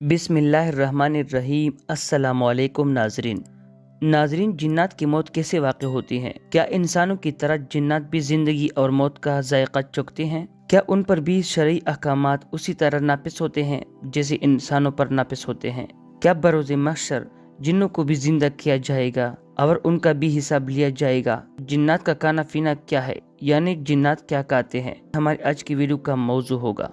बिस्मिल्लाहिर्रहमानिर्रहीम। अस्सलाम वालेकुम नाजरीन, जिन्नात की मौत कैसे वाक़ होती है? क्या इंसानों की तरह जिन्नात भी जिंदगी और मौत का जायका चखते हैं? क्या उन पर भी शरई अहकामात उसी तरह नापिस होते हैं जैसे इंसानों पर नापिस होते हैं? क्या बरोज़ महशर जिन्नों को भी जिंदा किया जाएगा और उनका भी हिसाब लिया जाएगा? जिन्नात का खाना पीना क्या है, यानी जिन्नात क्या खाते हैं, हमारी आज की वीडियो का मौजू होगा।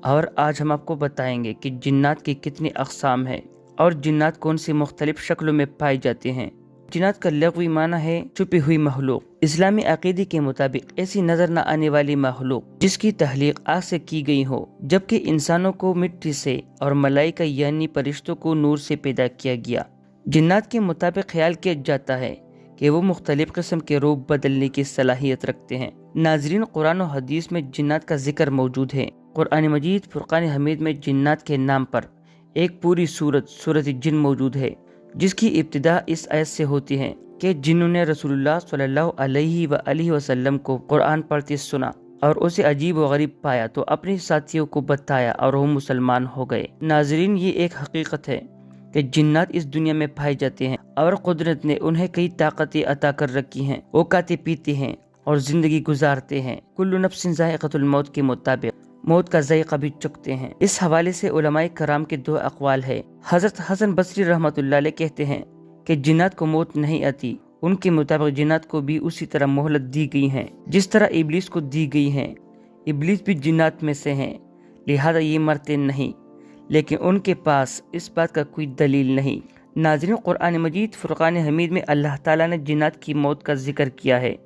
और आज हम आपको बताएंगे कि जिन्नात की कितनी अक़साम है और जिन्नात कौन सी मुख्तलिफ शक्लों में पाए जाते हैं। जिन्नात का लग़वी माना है छुपी हुई मखलूक। इस्लामी अक़ीदे के मुताबिक ऐसी नजर न आने वाली मखलूक जिसकी तख्लीक आग से की गई हो, जबकि इंसानों को मिट्टी से और मलाइका यानी फरिश्तों को नूर से पैदा किया गया। जिन्नात के मुताबिक ख्याल किया जाता है कि वो मुख्तलिफ किस्म के रूप बदलने की सलाहियत रखते हैं। नाजरीन, कुरान और हदीस में जिन्नात का जिक्र मौजूद है। कुरान मजीद फुरक़ान हमीद में जिन्नात के नाम पर एक पूरी सूरत जिन मौजूद है, जिसकी इब्तिदा इस आयत से होती है कि जिन्होंने रसूलुल्लाह सल्लल्लाहु अलैहि वसल्लम को कुरान पढ़ते सुना और उसे अजीब व गरीब पाया तो अपने साथियों को बताया और वो मुसलमान हो गए। नाजरीन, ये एक हकीकत है कि जिन्नात इस दुनिया में पाए जाते हैं और कुदरत ने उन्हें कई ताकतें अता कर रखी हैं। वो खाते पीते हैं और जिंदगी गुजारते हैं। कुल्लु नफ्सिन ज़ाइक़तुल मौत के मुताबिक मौत का ज़ायक़ा भी चखते हैं। इस हवाले से उलमाए कराम के दो अक़वाल है। हज़रत हसन बसरी रहमतुल्लाह अलैह कहते हैं कि जिन्नात को मौत नहीं आती। उनके मुताबिक जिन्नात को भी उसी तरह मोहलत दी गई है जिस तरह इब्लीस को दी गई है। इब्लीस भी जिन्नात में से हैं, लिहाजा ये मरते नहीं, लेकिन उनके पास इस बात का कोई दलील नहीं। नाज़रीन, कुरान मजीद फुरक़ान हमीद में अल्लाह ताला ने जिन्नात की मौत का जिक्र किया है।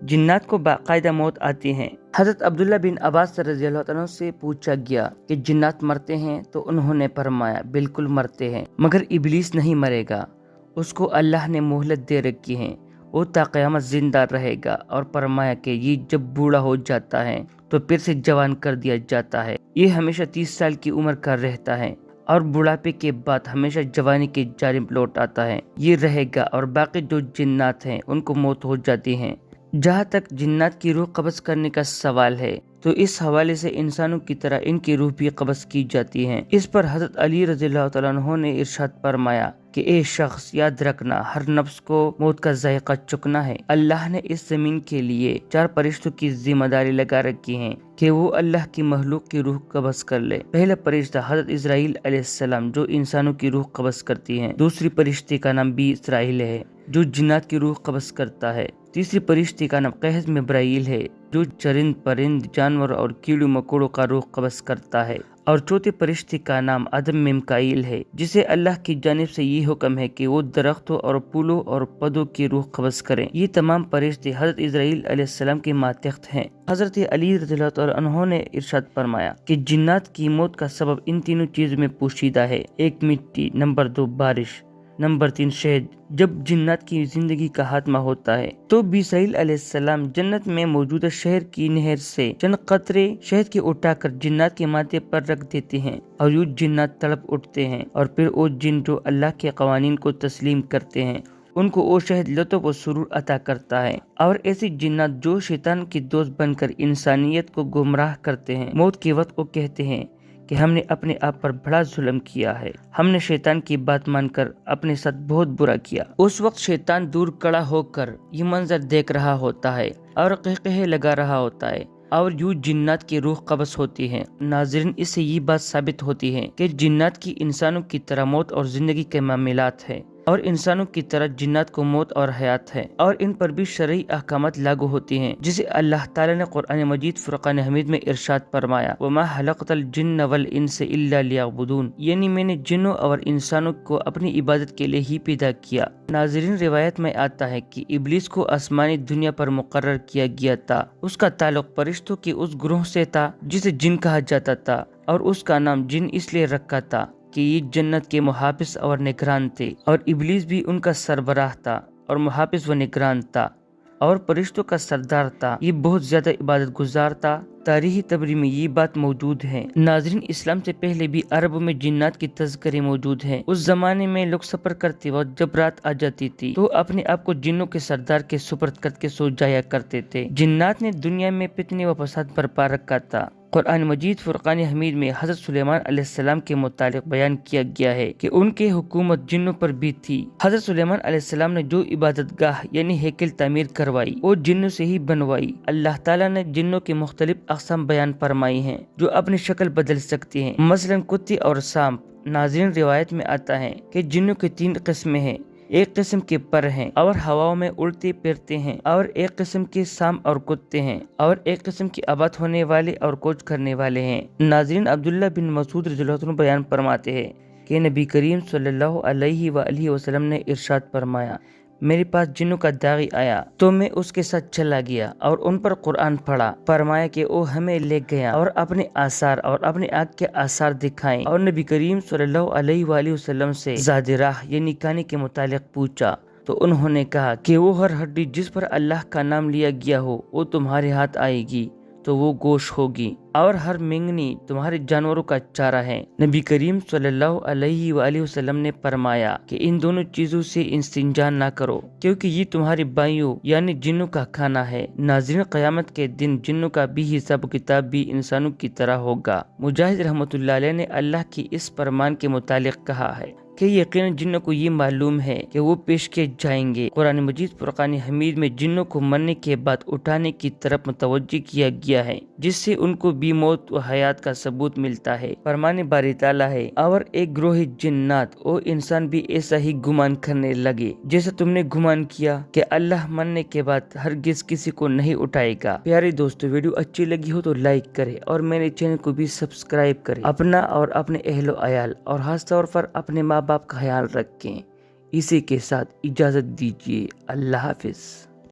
जिन्नात को बाकायदा मौत आती है। हज़रत अब्दुल्ला बिन अब्बास रज़ियल्लाहु अन्हु से पूछा गया कि जिन्नात मरते हैं, तो उन्होंने फरमाया बिल्कुल मरते हैं, मगर इब्लीस नहीं मरेगा, उसको अल्लाह ने मोहलत दे रखी है, वो ता क़यामत जिंदा रहेगा। और फरमाया कि ये जब बूढ़ा हो जाता है तो फिर से जवान कर दिया जाता है। ये हमेशा 30 साल की उम्र का रहता है और बुढ़ापे के बाद हमेशा जवानी के जानिब लौट आता है। ये रहेगा और बाकी जो जिन्नात हैं उनको मौत हो जाती है। जहाँ तक जिन्नात की रूह कब्ज़ करने का सवाल है, तो इस हवाले से इंसानों की तरह इनकी रूह भी कब्ज़ की जाती है। इस पर हज़रत अली रज़ियल्लाहु तआला अन्हु ने इरशाद फरमाया कि ए शख्स, याद रखना, हर नफ्स को मौत का जायका चखना है। अल्लाह ने इस जमीन के लिए 4 फरिश्तों की जिम्मेदारी लगा रखी है कि वो अल्लाह की मखलूक की रूह कब्ज़ कर ले। पहला फरिश्ता हज़रत इस्राईल अलैहिस्सलाम जो इंसानों की रूह कब्ज़ करती है। दूसरी फरिश्ते का नाम बी इसराइल है जो जिन्नात की रूह कब्ज़ करता है। तीसरी फरिश्ते का नाम कहज़ मिब्राईल है जो चरिंद परिंद जानवर और कीड़े मकोड़ों का रूह कब्ज़ करता है। और चौथे फरिश्ते का नाम अदम मिकाईल है जिसे अल्लाह की जानिब से ये हुक्म है कि वो दरख्तों और फूलों और पौधों की रूह कब्ज़ करें। ये तमाम फरिश्ते हज़रत इस्राईल अलैहिस्सलाम के मातहत हैं। हज़रत अली रज़ियल्लाहु तआला अन्हु ने इरशाद फरमाया कि जिन्नात की मौत का सबब इन तीनों चीजों में पोशीदा है। 1 मिट्टी, नंबर 2 बारिश, नंबर 3 शहद। जब जिन्नात की जिंदगी का खात्मा होता है तो बीसाइल अलैहिस्सलाम जन्नत में मौजूदा शहर की नहर से चंद कतरे शहद के उठाकर जिन्नात के माथे पर रख देते हैं और यूं जिन्नात तड़प उठते हैं। और फिर वो जिन जो अल्लाह के कवानीन को तस्लीम करते हैं उनको वो शहद लुत्फ़ व सुरूर अता करता है। और ऐसी जिन्नात जो शैतान की दोस्त बनकर इंसानियत को गुमराह करते हैं, मौत के वक्त को कहते हैं कि हमने अपने आप पर बड़ा जुल्म किया है, हमने शैतान की बात मानकर अपने साथ बहुत बुरा किया। उस वक्त शैतान दूर खड़ा होकर ये मंजर देख रहा होता है और कहकहे लगा रहा होता है और यूं जिन्नात की रूह कब्ज़ होती है। नाज़रीन, इससे ये बात साबित होती है कि जिन्नात की इंसानों की तरह मौत और जिंदगी के मामलात है और इंसानों की तरह जिन्नात को मौत और हयात है और इन पर भी शरई अहकामात लागू होती हैं, जिसे अल्लाह ताला ने कुरान मजीद फुरक़ान हमीद में इरशाद फरमाया, वमा खलक़तल जिन्न वल इंस इल्ला लियअबुदून, यानी मैंने जिन्नों और इंसानों को अपनी इबादत के लिए ही पैदा किया। नाज़रीन, रिवायत में आता है कि इब्लीस को आसमानी दुनिया पर मुकर्रर किया गया था। उसका ताल्लुक फरिश्तों के उस ग्रोह से था जिसे जिन कहा जाता था और उसका नाम जिन इसलिए रखा था कि ये जन्नत के मुहाफिज और निगरान थे और इब्लीस भी उनका सरबराह था और मुहाफिज व निगरान था और फरिश्तों का सरदार था। ये बहुत ज्यादा इबादत गुजार था تاریخی تبری میں یہ بات موجود ہے۔ ناظرین، اسلام سے پہلے بھی عربوں میں جنات کی تذکرے موجود ہیں۔ اس زمانے میں لوگ سفر کرتے وقت جب رات آ جاتی تھی تو اپنے آپ کو جنوں کے سردار کے سپرد کر کے سو جایا کرتے تھے۔ جنات نے دنیا میں فتنے و فساد برپا رکھا تھا۔ قرآن مجید فرقان حمید میں حضرت سلیمان علیہ السلام کے متعلق بیان کیا گیا ہے کہ ان کی حکومت جنوں پر بھی تھی۔ حضرت سلیمان علیہ السلام نے جو عبادت گاہ یعنی ہیکل تعمیر کروائی وہ جنوں سے ہی بنوائی۔ اللہ تعالیٰ نے جنوں کے مختلف اقسام بیان فرمائی ہیں جو اپنی شکل بدل سکتی ہیں، مثلا کتے اور سانپ۔ ناظرین، روایت میں آتا ہے کہ جنوں کی 3 قسمیں ہیں۔ ایک قسم کے پر ہیں اور ہواؤں میں اڑتے پھرتے ہیں، اور ایک قسم کے سانپ اور کتے ہیں، اور ایک قسم کے آباد ہونے والے اور کوچ کرنے والے ہیں۔ ناظرین، عبداللہ بن مسعود رضی اللہ عنہ بیان فرماتے ہیں کہ نبی کریم صلی اللہ علیہ وآلہ وسلم نے ارشاد فرمایا، میرے پاس جنوں کا داغی آیا تو میں اس کے ساتھ چلا گیا اور ان پر قرآن پڑھا۔ فرمایا کہ وہ ہمیں لے گیا اور اپنے آثار اور اپنے آنکھ کے آثار دکھائیں، اور نبی کریم صلی اللہ علیہ وآلہ وسلم سے زاد راہ یعنی کانے کے متعلق پوچھا تو انہوں نے کہا کہ وہ ہر ہڈی جس پر اللہ کا نام لیا گیا ہو وہ تمہارے ہاتھ آئے گی تو وہ گوشت ہوگی، اور ہر مینگنی تمہارے جانوروں کا چارہ ہے۔ نبی کریم صلی اللہ علیہ وآلہ وسلم نے فرمایا کہ ان دونوں چیزوں سے استنجا نہ کرو کیونکہ یہ تمہارے بھائیوں یعنی جنوں کا کھانا ہے۔ ناظرین، قیامت کے دن جنوں کا بھی حساب کتاب بھی انسانوں کی طرح ہوگا۔ مجاہد رحمۃ اللہ علیہ نے اللہ کی اس فرمان کے متعلق کہا ہے کہ یقیناً جنوں کو یہ معلوم ہے کہ وہ پیش کیے جائیں گے۔ قرآن مجید فرقان حمید میں جنوں کو مرنے کے بعد اٹھانے کی طرف متوجہ کیا گیا ہے، جس سے ان کو بھی موت و حیات کا ثبوت ملتا ہے۔ فرمان باری تعالیٰ ہے، اور ایک گروہ جنات اور انسان بھی ایسا ہی گمان کرنے لگے جیسا تم نے گمان کیا کہ اللہ مرنے کے بعد ہرگز کسی کو نہیں اٹھائے گا۔ پیارے دوستو، ویڈیو اچھی لگی ہو تو لائک کرے اور میرے چینل کو بھی سبسکرائب کرے۔ اپنا اور اپنے اہل و عیال اور خاص طور پر اپنے ماں باپ کا خیال رکھیں۔ اسی کے ساتھ اجازت دیجیے، اللہ حافظ۔